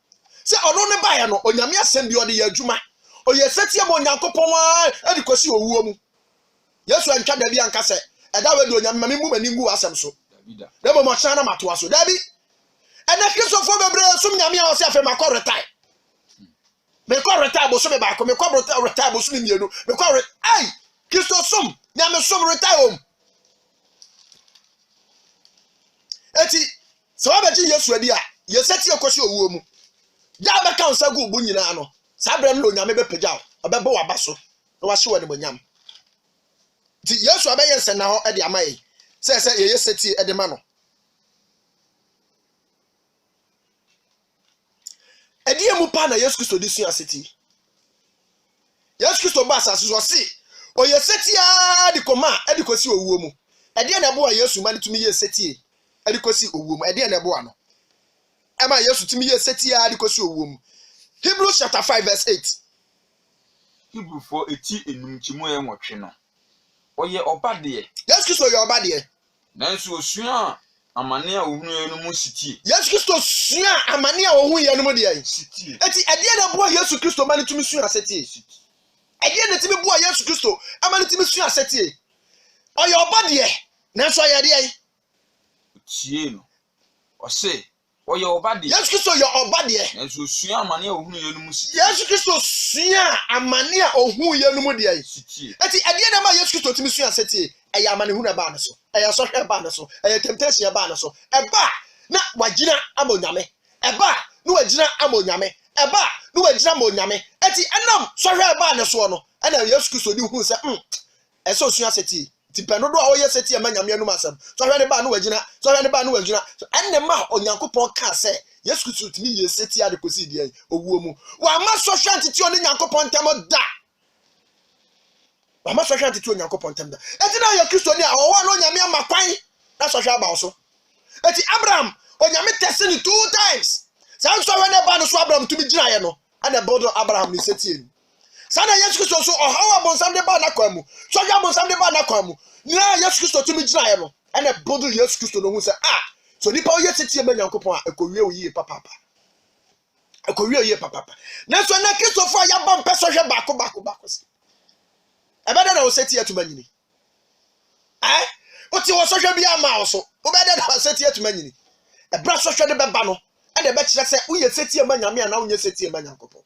se ono ne ba ye no onyame asem bi odi ye adwuma o ye setia mo Nyankopon wa edi kosi owuo mu Yesu antwa da bi anka se eda we do onyame mami mu mani ngu asem so da bo mo chana matoa so da bi ena Kristo fo bebre sum nyame a o se afa makọ retire me ko retire bo so me ba ko me ko retire bo so ni mienu me ko ai Kristo sum nyame sum retire om eti so wa beji Yesu adi a ye seti ekosi owuo mu ya be ka onsa gu ugbu nyina no sa bre no nyame be pagya obebe wa baso no wa hye wani bonyam ti Yesu abeye nse na ho edi amaye se ye seti edi ma no edi emu pa na Yesu Kristo di sua seti Yesu Kristo ba asase so si o ye seti a di koma edi kosi owuo mu edi na bo Yesu ma tumi ye seti edi kosi owuo mu edi na bo ano ema Yesu tumi ye seti a edi kosi owuo mu Hebrews chapter 5 verse 8 Hebrew for eti enum chimu ye nwotwe no oye obade Yesu Kristo ye obade nanso osua amane a ohunu ye no mu sitie Yesu Kristo sua amane a ohunu ye no mu de sitie enti ade na bo Yesu Kristo mani tumi sua asetie ade na timi bo Yesu Kristo amani tumi sua asetie oye obade nanso ye de tie no ose oye obade Yesu Kristo ye obade nanso osua amane a ohunu ye no mu sitie Yesu Kristo sua amane a ohunu ye no mu de sitie enti ade na ma Yesu Kristo tumi sua asetie eya amane hu na ba na so eya so hwe ba na so eya temptation ba na so eba na wagina amonyame eba na wagina amonyame eba na wagina amonyame enti enam so hwe ba na so no ena Yesu Kristo di hu se eso sua asetie ti penodo a oye setie amanyame anu masam so hwe ne ba na wagina so hwe ne ba na wagina enne ma onyankopon ka se Yesu Kristo timi ye setie ade kosi die owuo mu wa ma so hwe antiti oni nyankopon tem da Mama so hwa ntiti onyankopon tem da enti na ye Kristo ni a owa no nyame amakwan na so hwa ba wo so enti Abraham onyame tese ni 2 times san so hwa ne ba no so Abraham tumi gina ye no ana bodo Abraham ni setie ni sana Yesu Kristo so ohawa bonsam de ba na kwamu so hwa bonsam de ba na kwamu na Yesu Kristo tumi gina ye no ana bodo Yesu Kristo no hu se so nipa o ye setie ma nyankopon a ekowie o yie papa ekowie o yie papa na so na Kristo fo ya ba mpe so hwa bako si ebeda na oseti atuma nyini oti wo so hwe bia ma wo so obeda na oseti atuma nyini ebra so hwe de beba no e de be kire se uye seti ma nyame ana unye seti ma nyankopon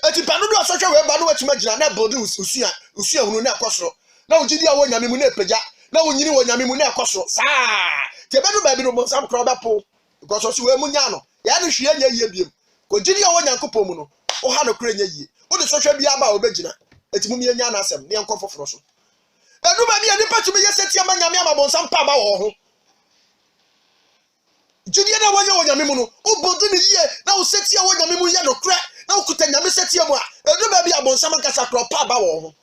eti panu do so hwe we ba no watuma gina na bodi usua hunu na akosoro na ugidi a wo nyame mu na epagya na unyini wo nyame mu na akosoro saa te be no ba bi no mo sam kro be po because so we mu nya no ya no hwe nya yie biem ko gidi a wo nyankopon mu no o ha no kro nya yie wo de so hwe bia ba obegina eti mu mienya na asem ne enko foforo so enu ba bia nipa tumi yeseti amanyame amabonsam pa ba wo ho judie na wanya wonyame mu no obodu ne yie na wo seti a wonyame mu ye no kra na wo kuta nyame seti mu a enu ba bia abonsam kasa kro pa ba wo ho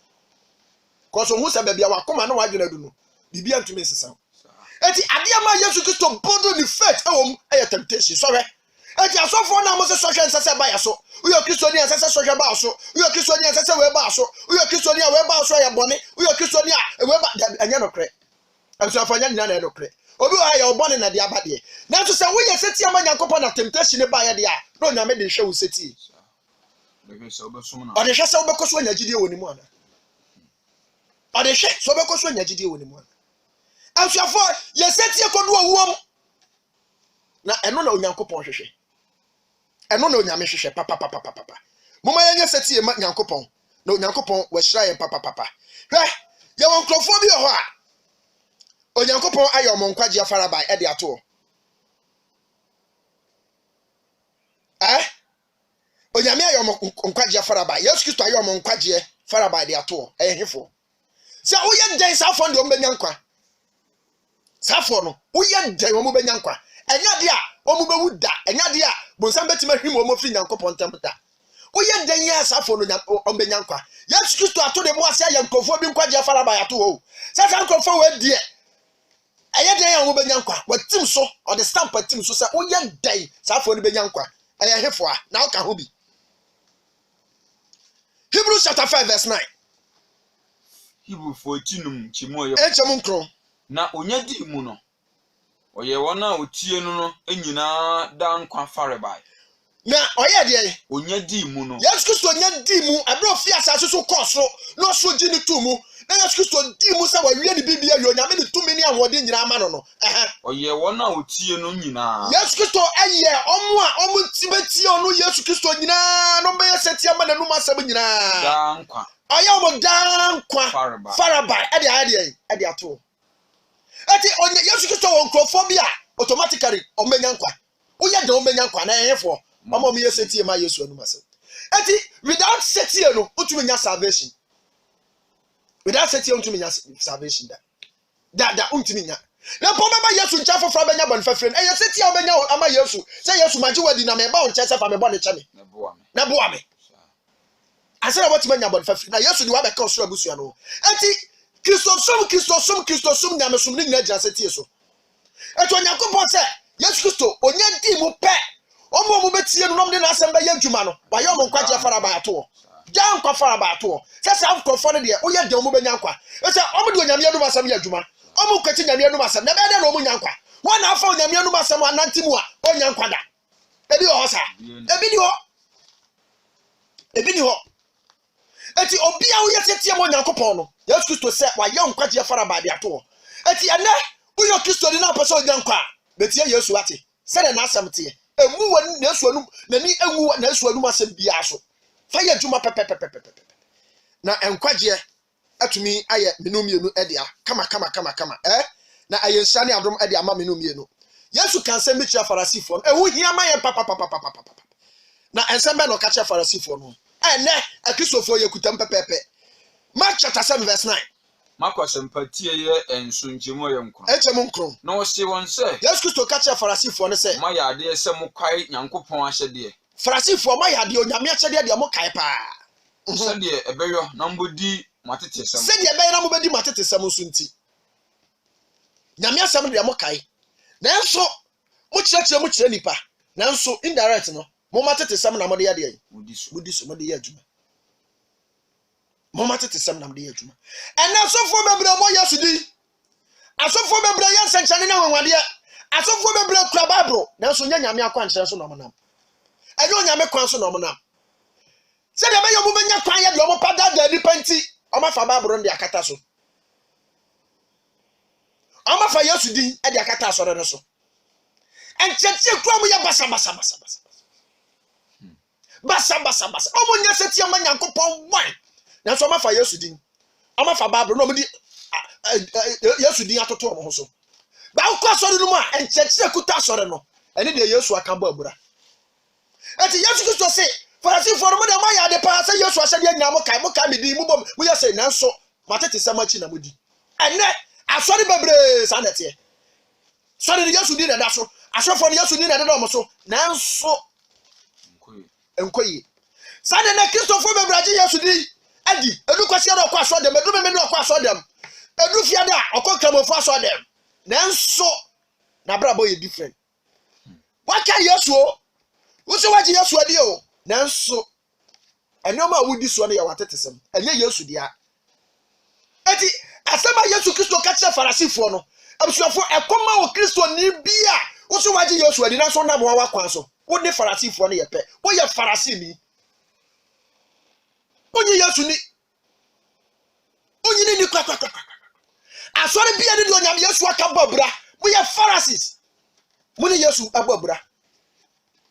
ko so hu se ba bia wakoma na wadwena du no bibia ntumi nsesa eti ade ama Yesu Kristo bodu ni faith ewom eye temptation sorry eti asofo na mo se sohwe nsese ba ya so uyo Kristo ni nsese sohwe ba so uyo Kristo ni nsese we ba so uyo Kristo ni we ba so ya bone uyo Kristo ni we ba anya no kre enso afanya nyina na no kre obi wa ya obone na de abade na so se wo ye seti ama nyankopon na temptation ba ya de a no nyame de hwe wo seti de hwe se obesom na o de hwe se obekoso nyagide woni mu ana o de hwe so obekoso nyagide woni mu ana enso afo ye seti ekodu owuom na eno na onyankopon hwehwe eno na onyame hwehwe papa moma yenye seti ma nyankopon na onyankopon wa hira ye papa hwe ye won krofo bi ho a onyankopon ayo mo nkwaje afarabai e de ato onyame ayo mo nkwaje afarabai Yesu Kristo ayo mo nkwaje farabai de ato ehefo se uye den safo ndo mbenya nkwa safo no uye den wo mbenya nkwa enya de a omu be wuda enya de a bonsam betima hwim omo firi nyankopon temta uye den ya safo no ombenya nkwa Yesu Kristo ato de mo ase ya nkofo bi nkwaje afarabai ato o sasa nkofo we die eye den ya wo benya nkwa watim so o de stamp atim so se uye den safo no benya nkwa eye hefo a na o ka ho bi Hebrews chapter 5 verse 9 Hebrew 14 chimo ye echemu nkro na onya di mu no oye wona otie no no enyina da nkwa farabai na oye de onya di mu no Yesu Kristo onya di mu abro fi asase so koso no so gi ni tu mu na Yesu Kristo di mu sa wa wie ni bibia yo nyame ni tumi ni ahode nyina ama no oye wona otie no nyina Yesu Kristo eye omu tibeti onu Yesu Kristo nyina no be seti ama na numa asem nyina da nkwa oye omo da nkwa farabai ade ato ati onye Yesu Kristo won crofobia automatically omenya nkwa uye de omenya nkwa na ehefo omo me yeseti ma Yesu anu masem ati without seti no utumenya salvation without seti utumenya salvation da utumenya na po meba Yesu ncha fofra benya bon fafren e yeseti omenya ama Yesu say Yesu magi wadi na me ba on chese fa me bon cheme na bo ame asera watumenya bon fafren na Yesu ni wa be ka osoro abusu no ati Kristo nyamesum ni nyina gina seti so eto Yakobon se Yesu Kristo onya di mu pe omo betie no nom de na asem ba yadwuma no ba ye omo nkwaje faraba ato Jan kwa fara bato. Sasa afko fone de wo ye de omo benya kwa. Ese omo de onyame no masam ya adwuma. Omo kwati nyame no masam. Na be de no omo nyankwa. Wana afa onyame no masam ananti mu a onyankwa da. Ebi ho sa. Ebi ni ho. Ebi ni ho. Eti obi a wo ye tetie mo nyankopon no. Yesu Kristo se wa ye nkwaje fara ba de ato. Eti ene wo yo Kristo ni na pese onyankwa. Betie Yesu ate. Se de na asam tie. Emu wani na Yesu anum na ni enwu na Yesu anum asem bia so. Fa ye adwuma pepepepepe. Na nkwaje atumi aye menomienu edia kama na aye nsane adom edia ma menomienu Yesu kan se mechi afarasifo no ehu hia ma ye papa na ensembe no ka che afarasifo no ene akrisofo ye kutam pepepe Mark chapter 7 verse 9 Mark sympathie ye ensunjemo ye nkro echemu nkro na wo se won se Yesu Kristo ka che afarasifo no se ma ya de se mo kwai nyankopon ahyede farasifo ma ya de onyame ahyede de mo kai pa se de ebeyo na mbodi matete sem se de ebeyo na mbodi matete sem nso nti nyame asem de mo kai nanso mo kyerɛ nipa nanso indirect no mo matete sem na mo de yade yi mudi so mo de yadwuma mo matete sem na mo de yadwuma ɛna sofo bebre mo Yesu di asofo bebre yɛ nsenkyane na wanwade asofo bebre kura Bible nanso nya nyame akwankyerɛ so na mo nam ɛnyɛ onyame kwan so na mo nam se de bɛyɛ mo benya kwan yɛ de mo pada da nipa nti o ma fa Bible no de akata so o ma fa Yesu di e de akata so re so encheche kura mo yɛ basa o mo nya setia ma Nyankopɔn wan na so o ma fa Yesu di o ma fa Bible no mo di Yesu di atoto mo ho so ba ko so no mu a encheche kuta so re no ene de Yesu aka ba abura eti Yesu Kristo se farasi for mo de ma ya de pa se Yesu ahyɛ de nya mo kai me di mo bom mo yɛ se nanso matete samachi na mo di ene asɔre bebre sa na te sɔre de Yesu di na da so asɔfo de Yesu di na da mo so nanso enkoyi sa de na Kristofo bebre agi Yesu di adi edu kwasi na okwa asɔ dem edu me na okwa asɔ dem edu fia da okɔ kramofo asɔ dem nanso na brabo yɛ different waka Yesu o wo se waji Yesu adi o nanso enoma wudi so na ya watete sem enye Yesu dia eti asema Yesu Kristo ka kire farasifo no abusuafo ekoma o Kristo ni bia wo se waji Yesu adi nanso na mo wa kwan so wo ne farasifo no ye pe wo ye farasi ni onye Yesu ni onye ni kwa asore bia ni onyam Yesu aka babura mo ye Pharisees mo ne Yesu ababura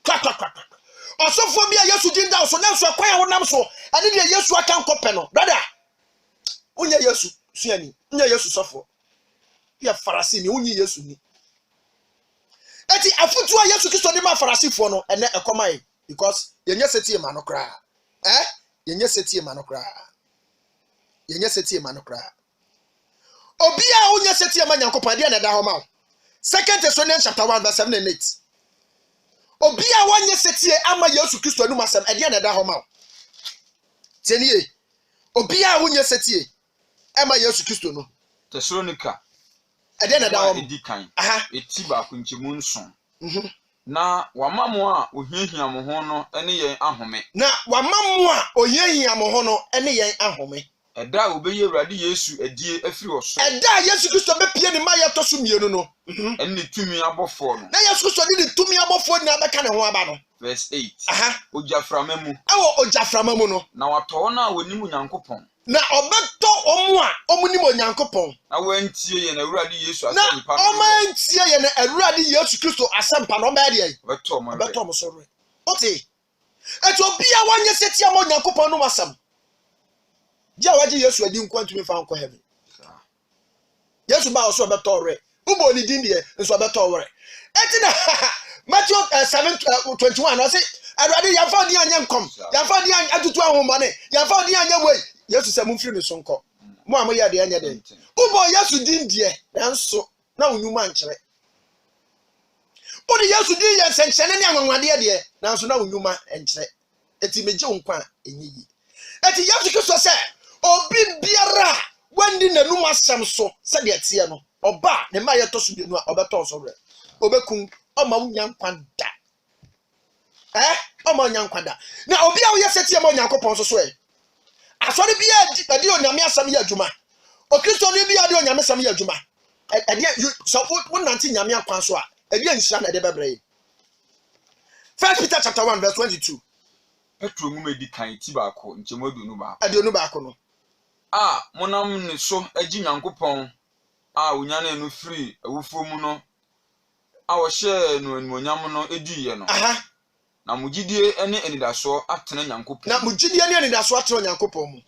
kwa osofo bia Yesu din da so na so kwan a wonam so ade de Yesu aka nkopɛ no brother onye Yesu suani onye Yesu sofo bia Pharisee ni onye Yesu ni eti afutu a Yesu Kristo de ma Pharisee no ene ekɔma because yenye setie ma no kra yenye setie ma no kra obi a onye setie ma Nyankopɔn de na da ho ma 2 Thessalonians chapter 1 verse 7 and 8 obi a wanye setie ama Yesu Kristo anu masam ede na da ho ma tenie obi a wanye setie ama Yesu Kristo no Thessalonica ede na da ho edikan eti ba kunchemu nson na wamamo a ohiahia mo ho no ene yen ahome na wamamo a ohiahia mo ho no ene yen ahome eda obeye Awurade Yesu adie afiri oso eda Yesu Kristo bepie ni maye to so mienu no ene tumi abofo no na Yesu Kristo di tumi abofo ni abeka ne ho aba no verse 8 ojaframa mu ojaframa mu no na wato na wonimu Nyankopɔn na obeto omu a omunimu Nyankopɔn na wantie ye na Awurade Yesu asempa na omantie ye na Awurade Yesu Kristo asempa no ba de beto mo so re oti eto bia wanye setia mo Nyankopɔn no masam dia waji Yesu adi nkwantu fa nkɔ heaven Yesu ba so beto re ubo ni din de nso beto re eti na Matthew 7:21 no say Awurade yafa di anya nkom yafa di anya atutu ahomane yafa di anya wei Yesu se mumfiri ne so nkɔ mo amoya de anya de ubo Yesu din de nanso na onwuma nkyere odi Yesu din ye senkyene ne anwanwade de nanso na onwuma nkyere eti meje nkwa enyi yi eti Yesu Kristo se obi biara wandi nanum asam so se de tie no oba ne ma ye to so de no obeto so re obekun oma unyankwanda oma unyankwanda na obi a wo yesetie ma Nyankopɔn so so asori bia ade onyame asam ya adwuma o kristo no bia ade onyame asam ya adwuma ade so won nante nyame akwan so a ade anhyira na ade bebre. 1 Peter chapter 1 verse 22. Petro mu medi kan ti ba ko nchemo aduonu ba. Aduonu ba ko no. Monam ne so agi Nyankopɔn onyane no free awufo mu no wo hye no animonyam no ediye no. Na mugidie ene enidaso atena Nyankopɔn. Na mugidie ene enidaso atena Nyankopɔn mu.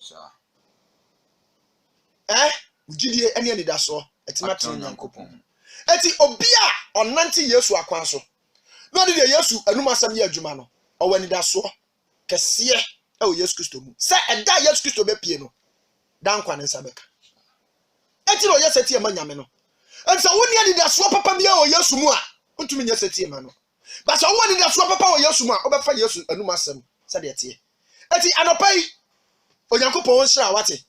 Mugidie ene enidaso atena Nyankopɔn. Eti obi a onante Yesu akwan so. No de Yesu anuma asam ye adwuma no. Owo enidaso kese e o Yesu Kristo mu. Se eda Yesu Kristo be pie no. Dan kwa ne nsabeka. Eti no yeseti e ma nyame no. Enti sa woni enidaso papa bia o Yesu mu a, ntumi nyeseti e ma no. But so woni enidaso papa o Yesu mu a, obefa Yesu anuma asam se de tie. Eti anopai Onyankopɔn nhyira wate.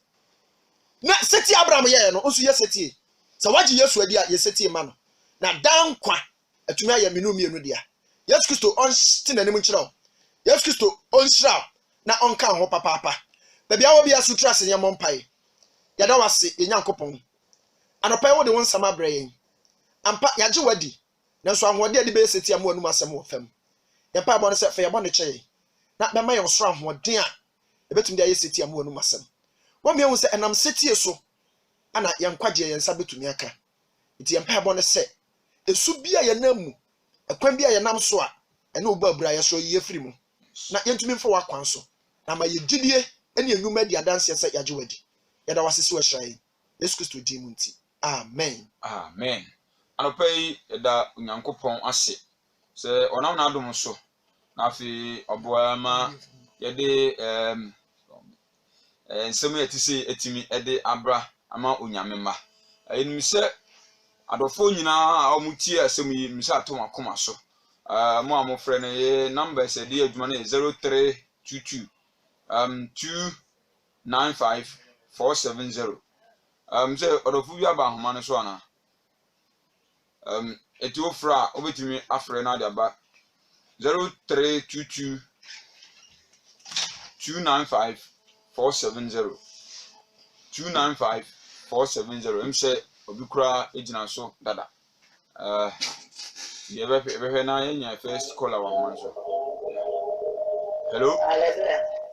Na seti Abraham ye no, nso yeseti. Sa waji Yesu adi a yeseti e ma no. Na dan kwa atumi aye menu mienu dia. Yesu Kristo on stina nim nkyerɛ. Yesu Kristo on hyira na onka ho papa. Baabi awo bia sutra se nyamɔ mpai. Yada wase Nyankopɔn. Anopai wo de won sama brɛyen. Ampa yaje wadi. Nanso ahode ade be seti amu anum asɛm wo fam. Ye pa bɔ ne sɛ fa ye bɔ ne kyɛ. Na bɛma ye osoro ahode a ebetumi de aye seti amu anum asɛm. Wo me hu sɛ enam seti so ana ye nkwagye ye nsa betumi aka. Iti ye pa bɔ ne sɛ esu bia ye namu akwan bia ye nam so a ene obu abura ye so ye firi mu. Na yentumi mfa wakwan so. Na ma ye gidie ene enwuma di adanse sɛ yaje wadi. Yada wasisi wa hrai. Yesu Kristo di mu nti. Amen. Amen. Anopai da Nyankopɔn ase. Sɛ onam na adom so. Na afi oboa ma ye de nsɛm yɛ tise etimi ede abra ama onyame ma. Enim sɛ adofo nyina a omutie asɛm yi misa atom akoma so. Mo amofrɛ no ye number sɛ de adwuma no 0322 295 470. Sɛ adofo bi aba ahoma no so ana. Eti ofra obetimi afrɛ na de aba 0322 295 470 295 470. Mse obi kura ejina so dada. Ye be na yenya first caller wa man so. Hello.